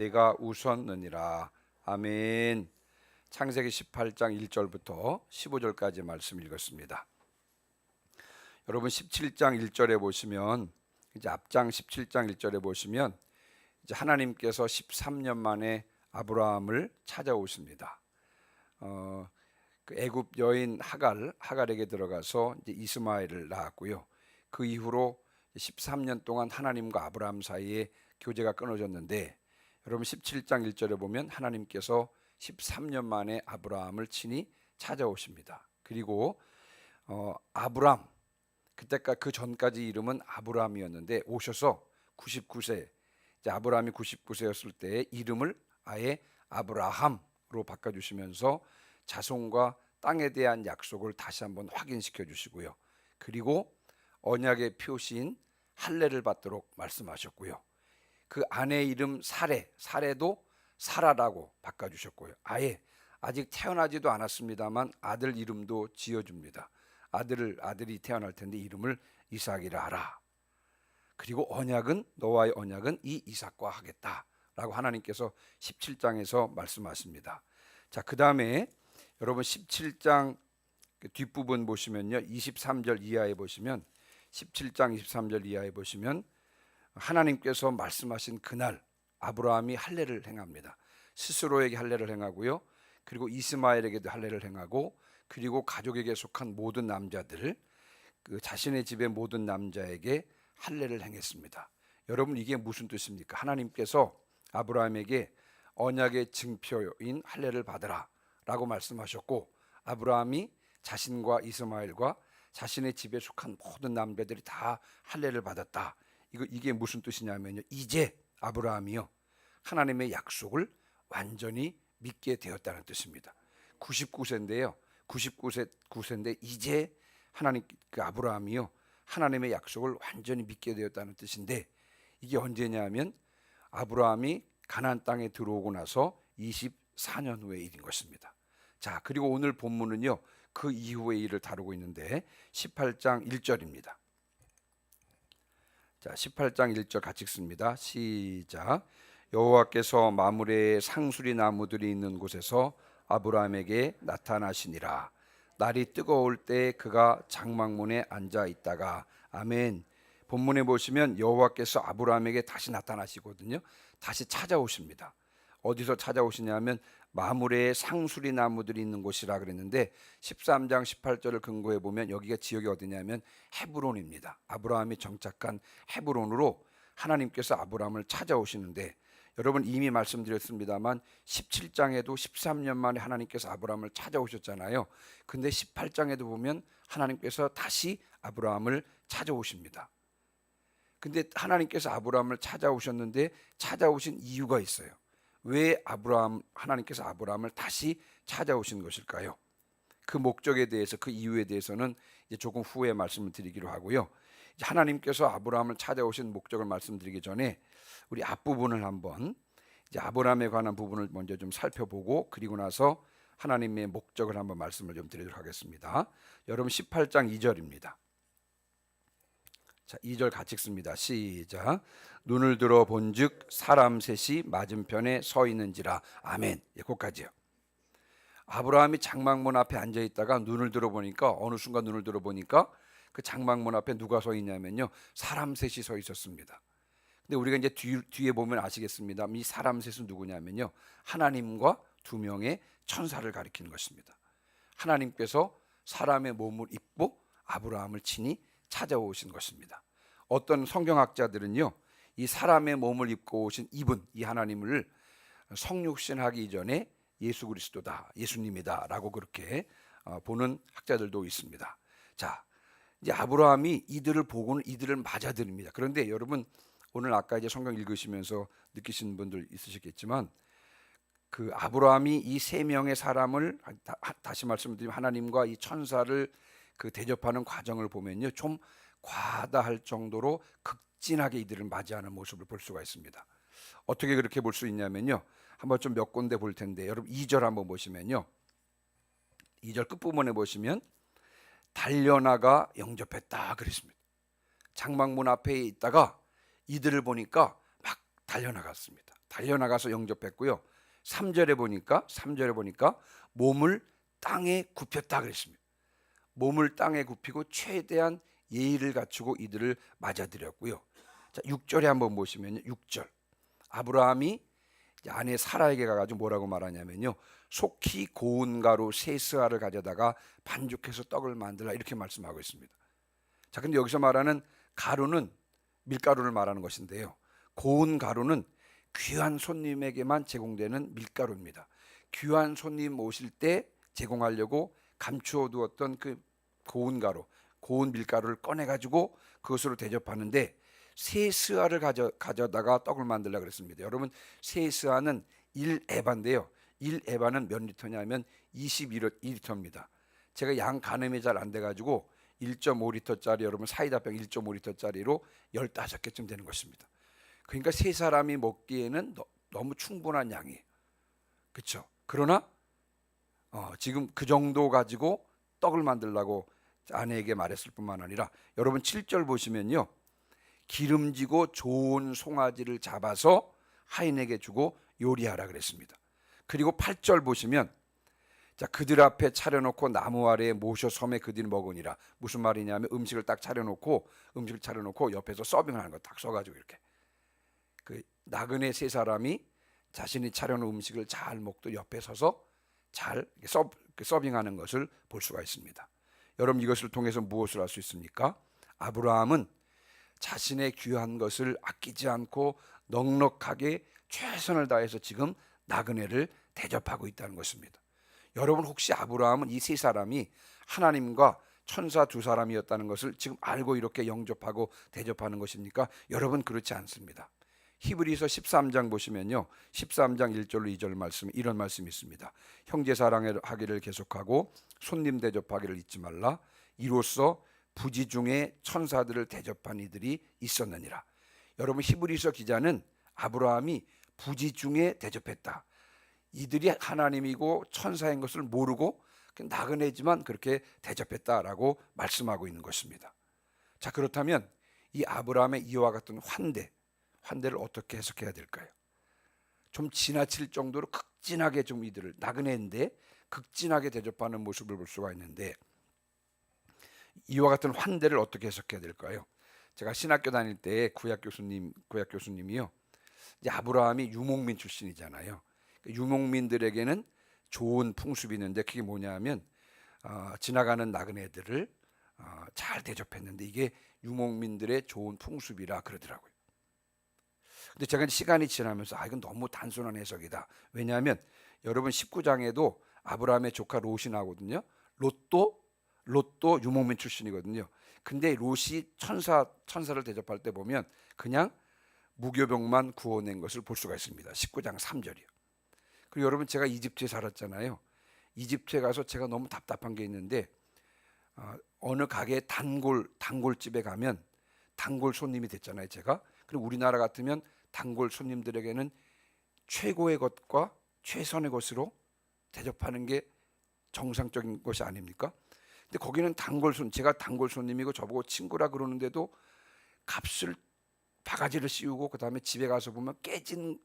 내가 웃었느니라. 아멘. 창세기 18장 1절부터 15절까지 말씀 읽었습니다. 여러분 17장 1절에 보시면 이제 앞장 17장 1절에 보시면 이제 하나님께서 13년 만에 아브라함을 찾아오십니다. 그 애굽 여인 하갈에게 들어가서 이제 이스마엘을 낳았고요. 그 이후로 13년 동안 하나님과 아브라함 사이에 교제가 끊어졌는데, 여러분 17장 1절에 보면 하나님께서 13년 만에 아브라함을 친히 찾아오십니다. 그리고 아브람, 그때까지 그 전까지 이름은 아브라함이었는데 오셔서 99세, 이제 아브라함이 99세였을 때 이름을 아예 아브라함으로 바꿔주시면서 자손과 땅에 대한 약속을 다시 한번 확인시켜 주시고요. 그리고 언약의 표시인 할례를 받도록 말씀하셨고요. 그 아내 이름 사레도 사라라고 바꿔주셨고요. 아예 아직 태어나지도 않았습니다만 아들 이름도 지어줍니다. 아들이 태어날 텐데 이름을 이삭이라 하라. 그리고 너와의 언약은 이 이삭과 하겠다라고 하나님께서 17장에서 말씀하십니다. 자, 그 다음에 여러분 17장 뒷부분 보시면요, 23절 이하에 보시면 17장 23절 이하에 보시면 하나님께서 말씀하신 그날 아브라함이 할례를 행합니다. 스스로에게 할례를 행하고요, 그리고 이스마엘에게도 할례를 행하고, 그리고 가족에게 속한 모든 남자들, 그 자신의 집의 모든 남자에게 할례를 행했습니다. 여러분 이게 무슨 뜻입니까? 하나님께서 아브라함에게 언약의 증표인 할례를 받으라 라고 말씀하셨고, 아브라함이 자신과 이스마엘과 자신의 집에 속한 모든 남자들이 다 할례를 받았다. 이게 무슨 뜻이냐면요, 이제 아브라함이요 하나님의 약속을 완전히 믿게 되었다는 뜻입니다. 99세인데요 99세인데 이제 그 아브라함이요 하나님의 약속을 완전히 믿게 되었다는 뜻인데, 이게 언제냐면 아브라함이 가나안 땅에 들어오고 나서 24년 후의 일인 것입니다. 자, 그리고 오늘 본문은요 그 이후의 일을 다루고 있는데 18장 1절입니다. 자, 18장 1절 같이 읽습니다. 시작. 여호와께서 마므레의 상수리 나무들이 있는 곳에서 아브라함에게 나타나시니라. 날이 뜨거울 때 그가 장막문에 앉아 있다가. 아멘. 본문에 보시면 여호와께서 아브라함에게 다시 나타나시거든요. 다시 찾아오십니다. 어디서 찾아오시냐면 마므레의 상수리 나무들이 있는 곳이라 그랬는데 13장 18절을 근거해 보면 여기가 지역이 어디냐면 헤브론입니다. 아브라함이 정착한 헤브론으로 하나님께서 아브라함을 찾아오시는데, 여러분 이미 말씀드렸습니다만 17장에도 13년 만에 하나님께서 아브라함을 찾아오셨잖아요. 근데 18장에도 보면 하나님께서 다시 아브라함을 찾아오십니다. 근데 하나님께서 아브라함을 찾아오셨는데 찾아오신 이유가 있어요. 왜 하나님께서 아브라함을 다시 찾아오신 것일까요? 그 목적에 대해서, 그 이유에 대해서는 이제 조금 후에 말씀을 드리기로 하고요. 이제 하나님께서 아브라함을 찾아오신 목적을 말씀드리기 전에 우리 앞부분을 한번, 이제 아브라함에 관한 부분을 먼저 좀 살펴보고, 그리고 나서 하나님의 목적을 한번 말씀을 좀 드리도록 하겠습니다. 여러분 18장 2절입니다. 자, 2절 같이 읽습니다. 시작. 눈을 들어 본즉 사람 셋이 맞은편에 서 있는지라. 아멘. 예, 거기까지요. 아브라함이 장막문 앞에 앉아 있다가 눈을 들어보니까, 어느 순간 눈을 들어보니까 그 장막문 앞에 누가 서 있냐면요, 사람 셋이 서 있었습니다. 근데 우리가 이제 뒤에 보면 아시겠습니다. 이 사람 셋은 누구냐면요, 하나님과 두 명의 천사를 가리키는 것입니다. 하나님께서 사람의 몸을 입고 아브라함을 친히 찾아오신 것입니다. 어떤 성경학자들은요, 이 사람의 몸을 입고 오신 이분, 이 하나님을 성육신하기 이전에 예수 그리스도다, 예수님이다 라고 그렇게 보는 학자들도 있습니다. 자, 이제 아브라함이 이들을 보고는 이들을 맞아들입니다. 그런데 여러분 오늘 아까 이제 성경 읽으시면서 느끼시는 분들 있으시겠지만, 그 아브라함이 이 세 명의 사람을, 다시 말씀드리면 하나님과 이 천사를 그 대접하는 과정을 보면요, 좀 과다할 정도로 극진하게 이들을 맞이하는 모습을 볼 수가 있습니다. 어떻게 그렇게 볼 수 있냐면요, 한번 좀 몇 군데 볼 텐데, 여러분 2절 한번 보시면요, 2절 끝부분에 보시면 달려나가 영접했다 그랬습니다. 장막문 앞에 있다가 이들을 보니까 막 달려나갔습니다. 달려나가서 영접했고요. 3절에 보니까 몸을 땅에 굽혔다 그랬습니다. 몸을 땅에 굽히고 최대한 예의를 갖추고 이들을 맞아들였고요. 자, 6절에 한번 보시면요. 6절. 아브라함이 아내 사라에게 가가지고 뭐라고 말하냐면요. 속히 고운 가루 세스아를 가져다가 반죽해서 떡을 만들라 이렇게 말씀하고 있습니다. 자, 근데 여기서 말하는 가루는 밀가루를 말하는 것인데요. 고운 가루는 귀한 손님에게만 제공되는 밀가루입니다. 귀한 손님 오실 때 제공하려고 감추어 두었던 그 고운 가루, 고운 밀가루를 꺼내가지고 그것으로 대접하는데 세스아를 가져다가 떡을 만들려고 그랬습니다. 여러분, 세스아는 1에바인데요. 1에바는 몇 리터냐면 21리터입니다. 제가 양 가늠이 잘 안 돼가지고 1.5리터짜리 여러분 사이다병 1.5리터짜리로 15개쯤 되는 것입니다. 그러니까 세 사람이 먹기에는 너무 충분한 양이에요. 그렇죠? 그러나 지금 그 정도 가지고 떡을 만들라고 아내에게 말했을 뿐만 아니라 여러분 7절 보시면요. 기름지고 좋은 송아지를 잡아서 하인에게 주고 요리하라 그랬습니다. 그리고 8절 보시면 자, 그들 앞에 차려놓고 나무 아래에 모셔 섬에 그들이 먹으니라. 무슨 말이냐면 음식을 차려놓고 옆에서 서빙하는 거 딱 써가지고 이렇게 그 나그네 세 사람이 자신이 차려놓은 음식을 잘 먹도 옆에 서서 잘 서빙하는 것을 볼 수가 있습니다. 여러분, 이것을 통해서 무엇을 할 수 있습니까? 아브라함은 자신의 귀한 것을 아끼지 않고 넉넉하게 최선을 다해서 지금 나그네를 대접하고 있다는 것입니다. 여러분, 혹시 아브라함은 이 세 사람이 하나님과 천사 두 사람이었다는 것을 지금 알고 이렇게 영접하고 대접하는 것입니까? 여러분, 그렇지 않습니다. 히브리서 13장 보시면요. 13장 1절로 2절 말씀, 이런 말씀이 있습니다. 형제 사랑하기를 계속하고 손님 대접하기를 잊지 말라. 이로써 부지 중에 천사들을 대접한 이들이 있었느니라. 여러분, 히브리서 기자는 아브라함이 부지 중에 대접했다. 이들이 하나님이고 천사인 것을 모르고 나그네지만 그렇게 대접했다라고 말씀하고 있는 것입니다. 자, 그렇다면 이 아브라함의 이와 같은 환대를 어떻게 해석해야 될까요? 좀 지나칠 정도로 극진하게 좀 이들을 나그네인데 극진하게 대접하는 모습을 볼 수가 있는데 이와 같은 환대를 어떻게 해석해야 될까요? 제가 신학교 다닐 때 구약 교수님이요. 이제 아브라함이 유목민 출신이잖아요. 유목민들에게는 좋은 풍습이 있는데 그게 뭐냐면 지나가는 나그네들을 잘 대접했는데 이게 유목민들의 좋은 풍습이라 그러더라고요. 근데 제가 시간이 지나면서 이건 너무 단순한 해석이다. 왜냐하면 여러분 19장에도 아브라함의 조카 롯이 나오거든요. 롯도 유목민 출신이거든요. 근데 롯이 천사를 대접할 때 보면 그냥 무교병만 구워낸 것을 볼 수가 있습니다. 19장 3절이요. 그리고 여러분, 제가 이집트에 살았잖아요. 이집트에 가서 제가 너무 답답한 게 있는데 어느 가게 단골집에 가면 단골 손님이 됐잖아요, 제가. 그리고 우리나라 같으면 단골 손님들에게는 최고의 것과 최선의 것으로 대접하는 게 정상적인 것이 아닙니까? 근데 거기는 제가 단골 손님이고 저보고 친구라 그러는데도 값을 바가지를 씌우고 그다음에 집에 가서 보면 깨진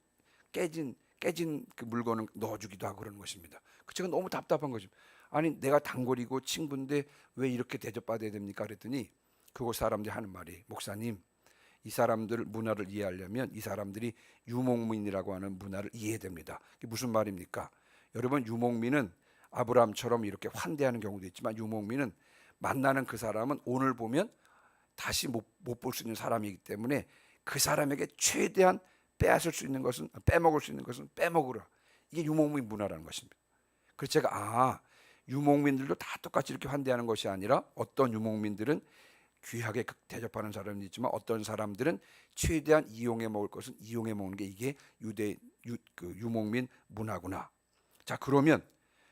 그 물건을 넣어주기도 하고 그러는 것입니다. 제가 너무 답답한 거죠. 아니, 내가 단골이고 친구인데 왜 이렇게 대접받아야 됩니까? 그랬더니 그곳 사람들이 하는 말이, 목사님, 이 사람들 문화를 이해하려면 이 사람들이 유목민이라고 하는 문화를 이해해야 됩니다. 그게 무슨 말입니까? 여러분, 유목민은 아브라함처럼 이렇게 환대하는 경우도 있지만 유목민은 만나는 그 사람은 오늘 보면 다시 못 볼 수 있는 사람이기 때문에 그 사람에게 최대한 빼먹을 수 있는 것은 빼먹으라. 이게 유목민 문화라는 것입니다. 그래서 제가 유목민들도 다 똑같이 이렇게 환대하는 것이 아니라 어떤 유목민들은 귀하게 대접하는 사람이 있지만 어떤 사람들은 최대한 이용해 먹을 것은 이용해 먹는 게 이게 유목민 문화구나. 자, 그러면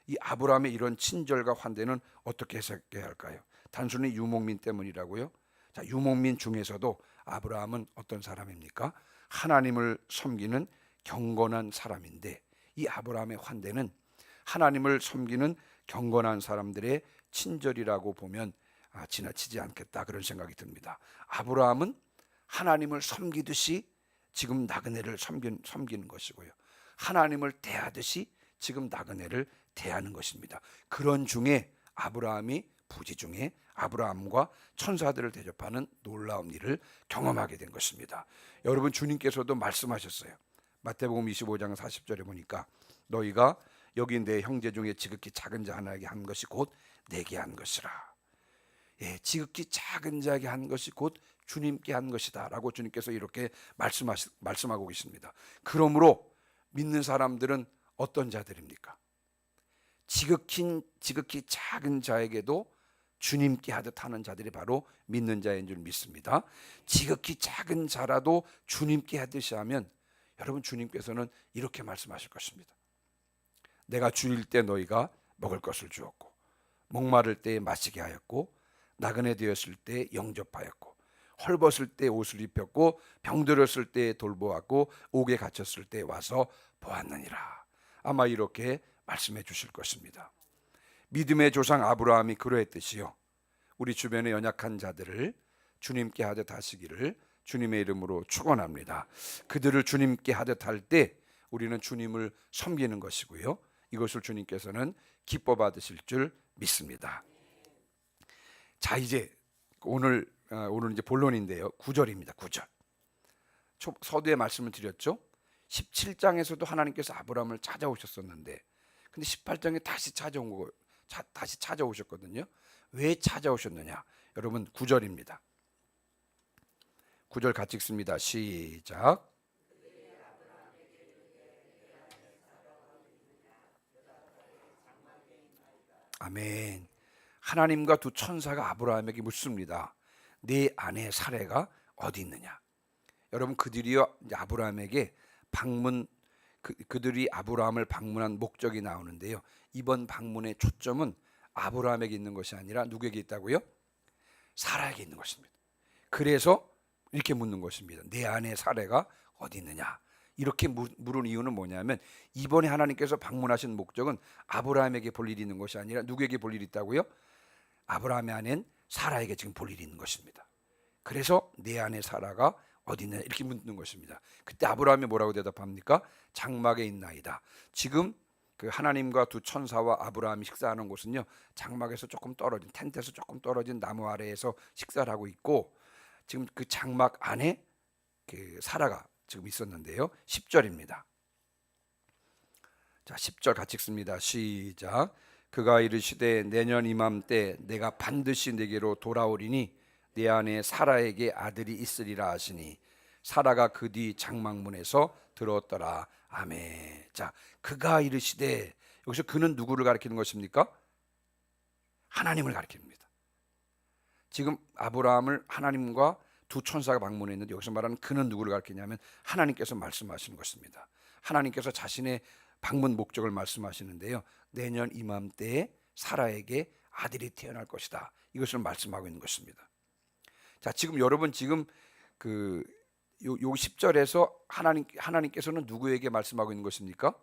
이 아브라함의 이런 친절과 환대는 어떻게 해석해야 할까요? 단순히 유목민 때문이라고요? 자, 유목민 중에서도 아브라함은 어떤 사람입니까? 하나님을 섬기는 경건한 사람인데 이 아브라함의 환대는 하나님을 섬기는 경건한 사람들의 친절이라고 보면 지나치지 않겠다, 그런 생각이 듭니다. 아브라함은 하나님을 섬기듯이 지금 나그네를 섬기는 것이고요. 하나님을 대하듯이 지금 나그네를 대하는 것입니다. 그런 중에 아브라함이 부지 중에 아브라함과 천사들을 대접하는 놀라운 일을 경험하게 된 것입니다. 여러분, 주님께서도 말씀하셨어요. 마태복음 25장 40절에 보니까 너희가 여기 내 형제 중에 지극히 작은 자 하나에게 한 것이 곧 내게 한 것이라. 예, 지극히 작은 자에게 한 것이 곧 주님께 한 것이다 라고 주님께서 이렇게 말씀하고 계십니다. 그러므로 믿는 사람들은 어떤 자들입니까? 지극히 작은 자에게도 주님께 하듯 하는 자들이 바로 믿는 자인 줄 믿습니다. 지극히 작은 자라도 주님께 하듯이 하면 여러분, 주님께서는 이렇게 말씀하실 것입니다. 내가 주일 때 너희가 먹을 것을 주었고, 목마를 때에 마시게 하였고, 나그네 되었을 때 영접하였고, 헐벗을 때 옷을 입혔고, 병들었을 때 돌보았고, 옥에 갇혔을 때 와서 보았느니라. 아마 이렇게 말씀해 주실 것입니다. 믿음의 조상 아브라함이 그러했듯이요, 우리 주변의 연약한 자들을 주님께 하듯 하시기를 주님의 이름으로 축원합니다. 그들을 주님께 하듯 할 때 우리는 주님을 섬기는 것이고요, 이것을 주님께서는 기뻐 받으실 줄 믿습니다. 자, 이제 오늘 이제 본론인데요, 9절입니다. 9절. 서두에 말씀을 드렸죠. 17장에서도 하나님께서 아브라함을 찾아오셨었는데, 근데 18장에 다시 찾아오셨거든요. 왜 찾아오셨느냐? 여러분, 9절입니다. 9절 같이 읽습니다. 시작. 아멘. 하나님과 두 천사가 아브라함에게 묻습니다. 네 아내 사레가 어디 있느냐? 여러분, 그들이요 아브라함에게 그들이 아브라함을 방문한 목적이 나오는데요, 이번 방문의 초점은 아브라함에게 있는 것이 아니라 누구에게 있다고요? 사라에게 있는 것입니다. 그래서 이렇게 묻는 것입니다. 내 아내 사레가 어디 있느냐? 이렇게 물은 이유는 뭐냐면, 이번에 하나님께서 방문하신 목적은 아브라함에게 볼 일이 있는 것이 아니라 누구에게 볼 일이 있다고요? 아브라함의 아내인 사라에게 지금 볼 일이 있는 것입니다. 그래서 내 아내 사라가 어디 있느냐 이렇게 묻는 것입니다. 그때 아브라함이 뭐라고 대답합니까? 장막에 있나이다. 지금 그 하나님과 두 천사와 아브라함이 식사하는 곳은요, 장막에서 조금 떨어진, 텐트에서 조금 떨어진 나무 아래에서 식사를 하고 있고, 지금 그 장막 안에 그 사라가 지금 있었는데요. 10절입니다. 자, 10절 같이 읽습니다. 시작. 그가 이르시되 내년 이맘때 내가 반드시 내게로 돌아오리니 내 아내 사라에게 아들이 있으리라 하시니 사라가 그 뒤 장막문에서 들었더라. 아멘. 자, 그가 이르시되, 여기서 그는 누구를 가리키는 것입니까? 하나님을 가리킵니다. 지금 아브라함을 하나님과 두 천사가 방문했는데, 여기서 말하는 그는 누구를 가리키냐면 하나님께서 말씀하시는 것입니다. 하나님께서 자신의 방문 목적을 말씀하시는데요, 내년 이맘때에 사라에게 아들이 태어날 것이다, 이것을 말씀하고 있는 것입니다. 자, 지금 여러분, 지금 요 10절에서 하나님께서는 누구에게 말씀하고 있는 것입니까?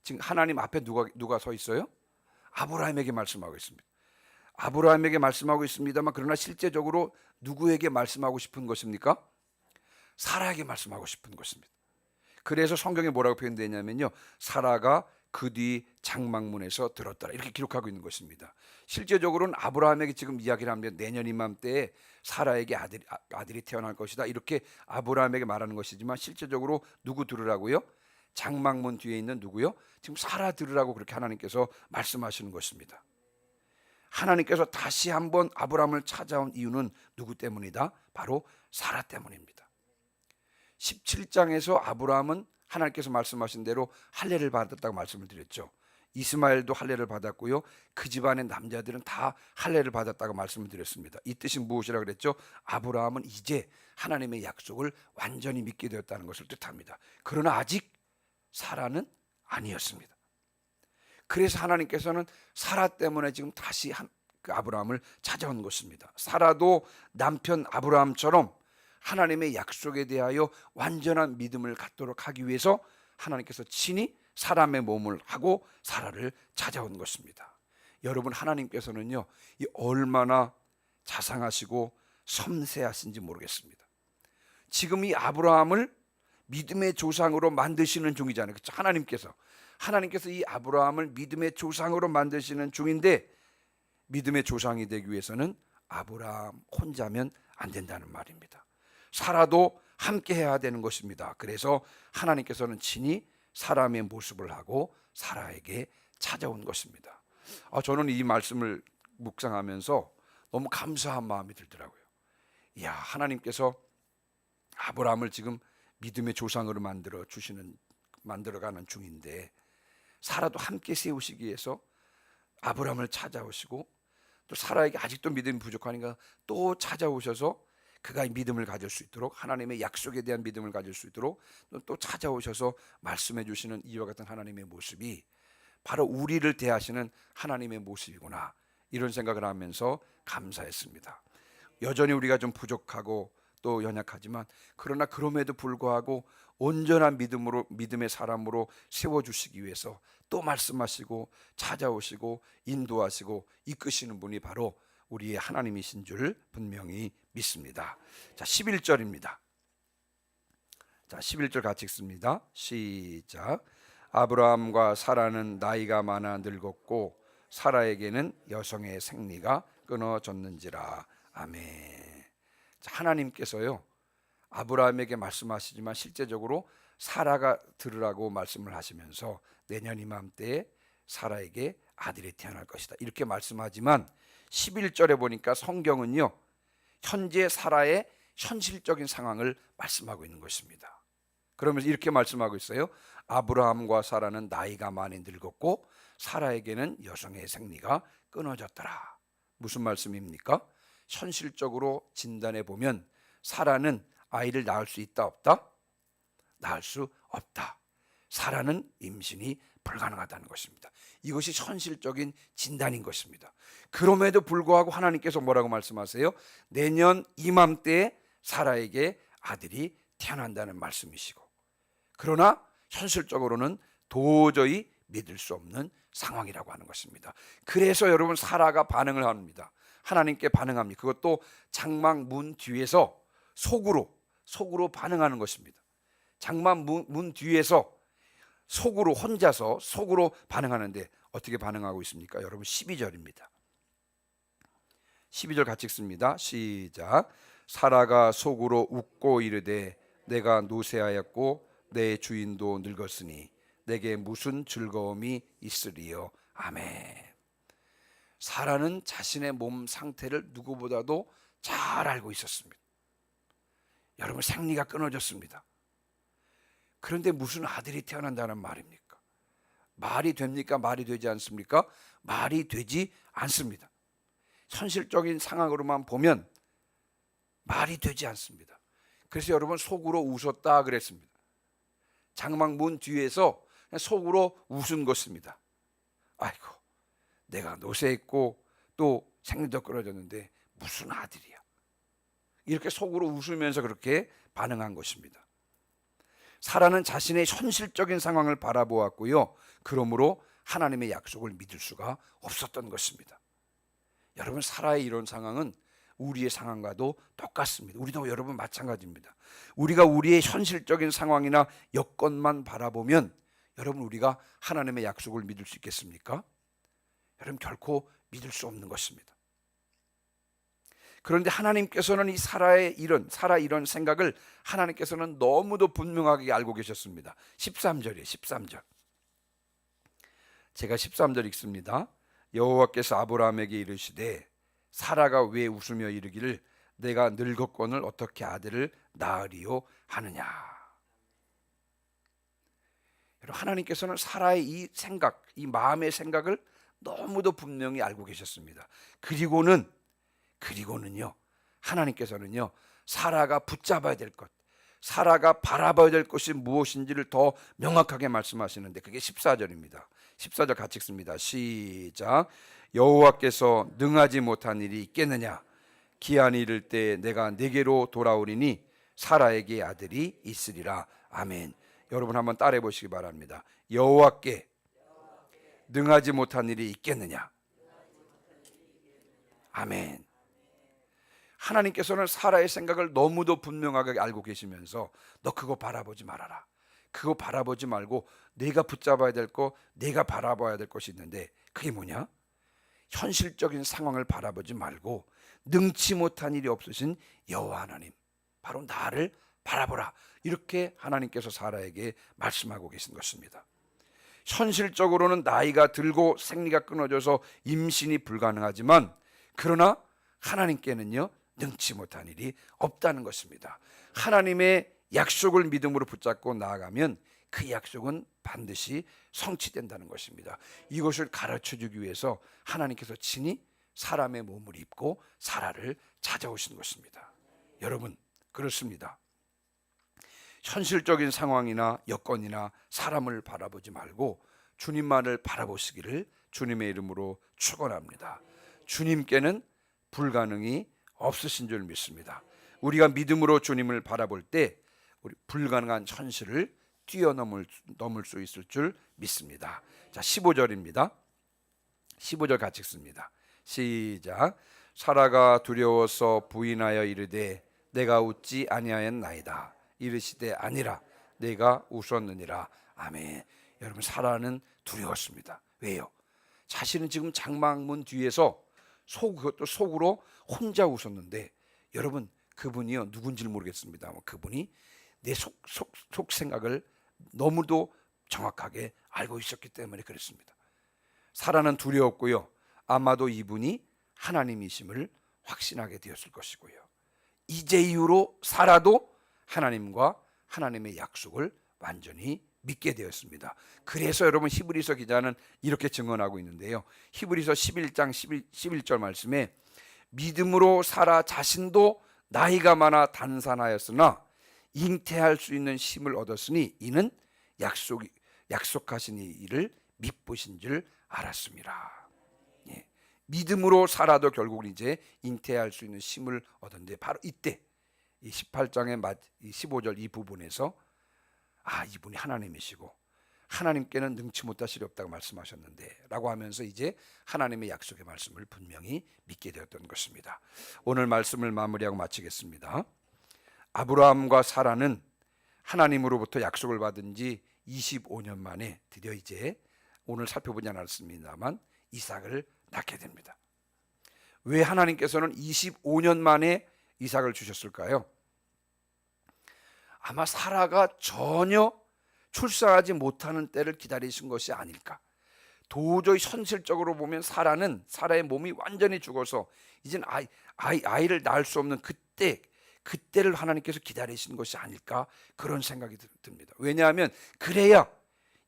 지금 하나님 앞에 누가 서 있어요? 아브라함에게 말씀하고 있습니다. 아브라함에게 말씀하고 있습니다만, 그러나 실제적으로 누구에게 말씀하고 싶은 것입니까? 사라에게 말씀하고 싶은 것입니다. 그래서 성경에 뭐라고 표현되냐면요, 사라가 그 뒤 장막문에서 들었더라, 이렇게 기록하고 있는 것입니다. 실제적으로는 아브라함에게 지금 이야기를 하면 내년 이맘때에 사라에게 아들이 태어날 것이다, 이렇게 아브라함에게 말하는 것이지만, 실제적으로 누구 들으라고요? 장막문 뒤에 있는 누구요? 지금 사라 들으라고 그렇게 하나님께서 말씀하시는 것입니다. 하나님께서 다시 한번 아브라함을 찾아온 이유는 누구 때문이다? 바로 사라 때문입니다. 17장에서 아브라함은 하나님께서 말씀하신 대로 할례를 받았다고 말씀을 드렸죠. 이스마엘도 할례를 받았고요, 그 집안의 남자들은 다 할례를 받았다고 말씀을 드렸습니다. 이 뜻이 무엇이라 그랬죠? 아브라함은 이제 하나님의 약속을 완전히 믿게 되었다는 것을 뜻합니다. 그러나 아직 사라는 아니었습니다. 그래서 하나님께서는 사라 때문에 지금 다시 아브라함을 찾아온 것입니다. 사라도 남편 아브라함처럼 하나님의 약속에 대하여 완전한 믿음을 갖도록 하기 위해서 하나님께서 친히 사람의 몸을 하고 사라를 찾아온 것입니다. 여러분, 하나님께서는요, 이 얼마나 자상하시고 섬세하신지 모르겠습니다. 지금 이 아브라함을 믿음의 조상으로 만드시는 중이잖아요. 그렇죠? 하나님께서 이 아브라함을 믿음의 조상으로 만드시는 중인데, 믿음의 조상이 되기 위해서는 아브라함 혼자면 안 된다는 말입니다. 사라도 함께 해야 되는 것입니다. 그래서 하나님께서는 친히 사람의 모습을 하고 사라에게 찾아온 것입니다. 저는 이 말씀을 묵상하면서 너무 감사한 마음이 들더라고요. 이야, 하나님께서 아브라함을 지금 믿음의 조상으로 만들어가는 중인데, 사라도 함께 세우시기 위해서 아브라함을 찾아오시고, 또 사라에게 아직도 믿음이 부족하니까 또 찾아오셔서 그가 믿음을 가질 수 있도록, 하나님의 약속에 대한 믿음을 가질 수 있도록 또 찾아오셔서 말씀해 주시는 이와 같은 하나님의 모습이 바로 우리를 대하시는 하나님의 모습이구나, 이런 생각을 하면서 감사했습니다. 여전히 우리가 좀 부족하고 또 연약하지만, 그러나 그럼에도 불구하고 온전한 믿음의 사람으로 세워주시기 위해서 또 말씀하시고 찾아오시고 인도하시고 이끄시는 분이 바로 우리의 하나님이신 줄 분명히 믿습니다. 자, 11절입니다. 자, 11절 같이 읽습니다. 시작. 아브라함과 사라는 나이가 많아 늙었고 사라에게는 여성의 생리가 끊어졌는지라. 아멘. 자, 하나님께서요, 아브라함에게 말씀하시지만 실제적으로 사라가 들으라고 말씀을 하시면서 내년 이맘때에 사라에게 아들이 태어날 것이다, 이렇게 말씀하지만 11절에 보니까 성경은요, 현재 사라의 현실적인 상황을 말씀하고 있는 것입니다. 그러면서 이렇게 말씀하고 있어요. 아브라함과 사라는 나이가 많이 늙었고 사라에게는 여성의 생리가 끊어졌더라. 무슨 말씀입니까? 현실적으로 진단해 보면 사라는 아이를 낳을 수 있다 없다? 낳을 수 없다. 사라는 임신이 불가능하다는 것입니다. 이것이 현실적인 진단인 것입니다. 그럼에도 불구하고 하나님께서 뭐라고 말씀하세요? 내년 이맘때에 사라에게 아들이 태어난다는 말씀이시고, 그러나 현실적으로는 도저히 믿을 수 없는 상황이라고 하는 것입니다. 그래서 여러분, 사라가 반응을 합니다. 하나님께 반응합니다. 그것도 장막 문 뒤에서 속으로 반응하는 것입니다. 장막 문 뒤에서 혼자서 속으로 반응하는데 어떻게 반응하고 있습니까? 여러분, 12절입니다. 12절 같이 읽습니다. 시작. 사라가 속으로 웃고 이르되 내가 노쇠하였고 내 주인도 늙었으니 내게 무슨 즐거움이 있으리요. 아멘. 사라는 자신의 몸 상태를 누구보다도 잘 알고 있었습니다. 여러분, 생리가 끊어졌습니다. 그런데 무슨 아들이 태어난다는 말입니까? 말이 됩니까? 말이 되지 않습니까? 말이 되지 않습니다. 현실적인 상황으로만 보면 말이 되지 않습니다. 그래서 여러분, 속으로 웃었다 그랬습니다. 장막 문 뒤에서 그냥 속으로 웃은 것입니다. 아이고, 내가 노쇠했고 또 생리도 끊어졌는데 무슨 아들이야. 이렇게 속으로 웃으면서 그렇게 반응한 것입니다. 사라는 자신의 현실적인 상황을 바라보았고요, 그러므로 하나님의 약속을 믿을 수가 없었던 것입니다. 여러분, 사라의 이런 상황은 우리의 상황과도 똑같습니다. 우리도 여러분 마찬가지입니다. 우리가 우리의 현실적인 상황이나 여건만 바라보면 여러분, 우리가 하나님의 약속을 믿을 수 있겠습니까? 여러분, 결코 믿을 수 없는 것입니다. 그런데 하나님께서는 사라 이런 생각을 하나님께서는 너무도 분명하게 알고 계셨습니다. 13절이에요. 13절. 제가 13절 읽습니다. 여호와께서 아브라함에게 이르시되 사라가 왜 웃으며 이르기를 내가 늙었거늘 어떻게 아들을 낳으리요 하느냐. 여러분, 하나님께서는 사라의 이 생각, 이 마음의 생각을 너무도 분명히 알고 계셨습니다. 그리고는요, 하나님께서는요, 사라가 붙잡아야 될 것, 사라가 바라봐야 될 것이 무엇인지를 더 명확하게 말씀하시는데 그게 14절입니다. 14절 같이 읽습니다. 시작. 여호와께서 능하지 못한 일이 있겠느냐. 기한이 이를 때 내가 네게로 돌아오리니 사라에게 아들이 있으리라. 아멘. 여러분, 한번 따라해 보시기 바랍니다. 여호와께 능하지 못한 일이 있겠느냐. 아멘. 하나님께서는 사라의 생각을 너무도 분명하게 알고 계시면서 너 그거 바라보지 말아라. 그거 바라보지 말고 내가 붙잡아야 될 거, 내가 바라봐야 될 것이 있는데 그게 뭐냐? 현실적인 상황을 바라보지 말고 능치 못한 일이 없으신 여호와 하나님, 바로 나를 바라보라. 이렇게 하나님께서 사라에게 말씀하고 계신 것입니다. 현실적으로는 나이가 들고 생리가 끊어져서 임신이 불가능하지만 그러나 하나님께는요 능치 못한 일이 없다는 것입니다. 하나님의 약속을 믿음으로 붙잡고 나아가면 그 약속은 반드시 성취된다는 것입니다. 이것을 가르쳐주기 위해서 하나님께서 친히 사람의 몸을 입고 사라를 찾아오신 것입니다. 여러분 그렇습니다. 현실적인 상황이나 여건이나 사람을 바라보지 말고 주님만을 바라보시기를 주님의 이름으로 축원합니다. 주님께는 불가능이 없으신 줄 믿습니다. 우리가 믿음으로 주님을 바라볼 때 우리 불가능한 현실을 뛰어넘을 수 있을 줄 믿습니다. 자, 15절입니다. 15절 같이 읽습니다. 시작. 사라가 두려워서 부인하여 이르되 내가 웃지 아니하였나이다. 이르시되 아니라 내가 웃었느니라. 아멘. 여러분 사라는 두려웠습니다. 왜요? 자신은 지금 장막문 뒤에서 그것도 속으로 혼자 웃었는데 여러분 그분이요 누군지를 모르겠습니다. 그분이 내 속 생각을 너무도 정확하게 알고 있었기 때문에 그랬습니다. 사라는 두려웠고요. 아마도 이분이 하나님이심을 확신하게 되었을 것이고요. 이제 이후로 사라도 하나님과 하나님의 약속을 완전히 믿게 되었습니다. 그래서 여러분 히브리서 기자는 이렇게 증언하고 있는데요. 히브리서 11장 11절 말씀에 믿음으로 사라 자신도 나이가 많아 단산하였으나 잉태할 수 있는 힘을 얻었으니 이는 약속하신 이를 믿으신 줄 알았습니다. 예. 믿음으로 살아도 결국은 이제 잉태할 수 있는 힘을 얻었는데 바로 이때 이 18장의 15절 이 부분에서 이분이 하나님이시고 하나님께는 능치 못하실 리 없다고 말씀하셨는데 라고 하면서 이제 하나님의 약속의 말씀을 분명히 믿게 되었던 것입니다. 오늘 말씀을 마무리하고 마치겠습니다. 아브라함과 사라는 하나님으로부터 약속을 받은 지 25년 만에 드디어 이제 오늘 살펴보지 않았습니다만 이삭을 낳게 됩니다. 왜 하나님께서는 25년 만에 이삭을 주셨을까요? 아마 사라가 전혀 출산하지 못하는 때를 기다리신 것이 아닐까. 도저히 현실적으로 보면 사라의 몸이 완전히 죽어서 이젠 아이를 낳을 수 없는 그때를 하나님께서 기다리신 것이 아닐까 그런 생각이 듭니다. 왜냐하면 그래야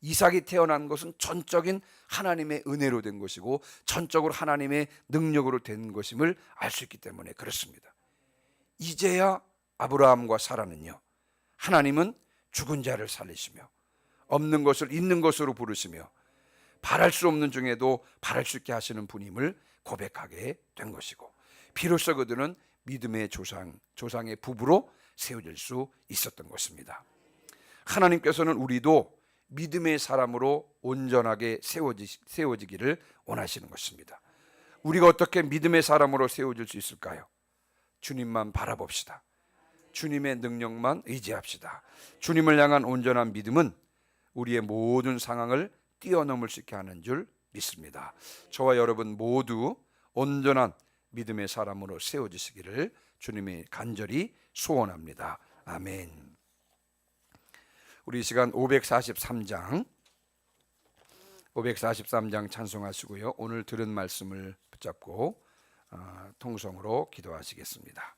이삭이 태어난 것은 전적인 하나님의 은혜로 된 것이고 전적으로 하나님의 능력으로 된 것임을 알 수 있기 때문에 그렇습니다. 이제야 아브라함과 사라는요 하나님은 죽은 자를 살리시며 없는 것을 있는 것으로 부르시며 바랄 수 없는 중에도 바랄 수 있게 하시는 분임을 고백하게 된 것이고 비로소 그들은 믿음의 조상의 부부로 세워질 수 있었던 것입니다. 하나님께서는 우리도 믿음의 사람으로 온전하게 세워지기를 원하시는 것입니다. 우리가 어떻게 믿음의 사람으로 세워질 수 있을까요? 주님만 바라봅시다. 주님의 능력만 의지합시다. 주님을 향한 온전한 믿음은 우리의 모든 상황을 뛰어넘을 수 있게 하는 줄 믿습니다. 저와 여러분 모두 온전한 믿음의 사람으로 세워지시기를 주님이 간절히 소원합니다. 아멘. 우리 이 시간 543장 찬송하시고요. 오늘 들은 말씀을 붙잡고 통성으로 기도하시겠습니다.